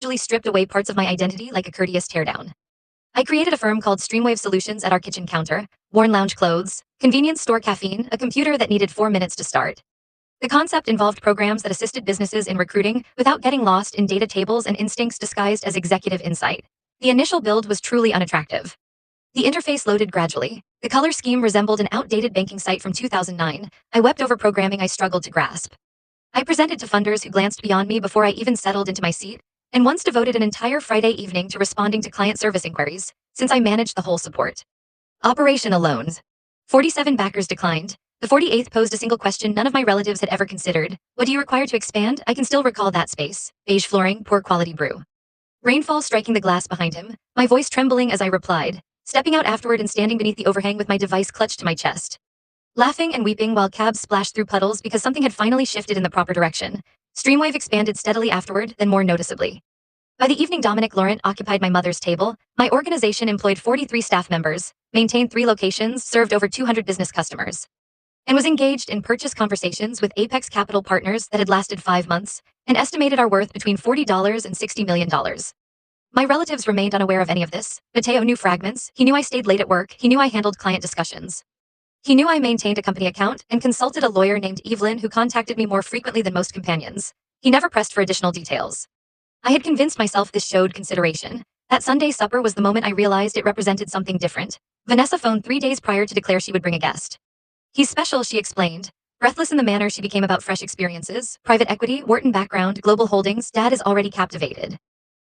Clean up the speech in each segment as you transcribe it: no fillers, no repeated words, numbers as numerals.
Usually stripped away parts of my identity like a courteous teardown. I created a firm called Streamwave Solutions at our kitchen counter, worn lounge clothes, convenience store caffeine, a computer that needed 4 minutes to start. The concept involved programs that assisted businesses in recruiting without getting lost in data tables and instincts disguised as executive insight. The initial build was truly unattractive. The interface loaded gradually. The color scheme resembled an outdated banking site from 2009. I wept over programming I struggled to grasp. I presented to funders who glanced beyond me before I even settled into my seat, and once devoted an entire Friday evening to responding to client service inquiries, since I managed the whole support. Operation alone. 47 backers declined. The 48th posed a single question none of my relatives had ever considered. What do you require to expand? I can still recall that space. Beige flooring, poor quality brew. Rainfall striking the glass behind him, my voice trembling as I replied, stepping out afterward and standing beneath the overhang with my device clutched to my chest. Laughing and weeping while cabs splashed through puddles because something had finally shifted in the proper direction. Streamwave expanded steadily afterward, then more noticeably. By the evening, Dominic Laurent occupied my mother's table. My organization employed 43 staff members, maintained 3 locations, served over 200 business customers, and was engaged in purchase conversations with Apex Capital partners that had lasted 5 months and estimated our worth between $40 and $60 million. My relatives remained unaware of any of this. Mateo knew fragments. He knew I stayed late at work. He knew I handled client discussions. He knew I maintained a company account and consulted a lawyer named Evelyn who contacted me more frequently than most companions. He never pressed for additional details. I had convinced myself this showed consideration. That Sunday supper was the moment I realized it represented something different. Vanessa phoned 3 days prior to declare she would bring a guest. He's special, she explained, breathless in the manner she became about fresh experiences. Private equity, Wharton background, global holdings, dad is already captivated.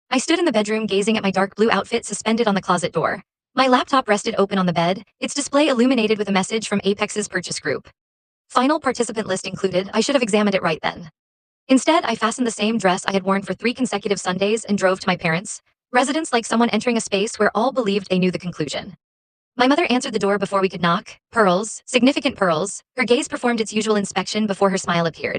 I stood in the bedroom gazing at my dark blue outfit suspended on the closet door. My laptop rested open on the bed, its display illuminated with a message from Apex's purchase group. Final participant list included. I should have examined it right then. Instead, I fastened the same dress I had worn for 3 consecutive Sundays and drove to my parents' residence like someone entering a space where all believed they knew the conclusion. My mother answered the door before we could knock. Pearls, significant pearls. Her gaze performed its usual inspection before her smile appeared.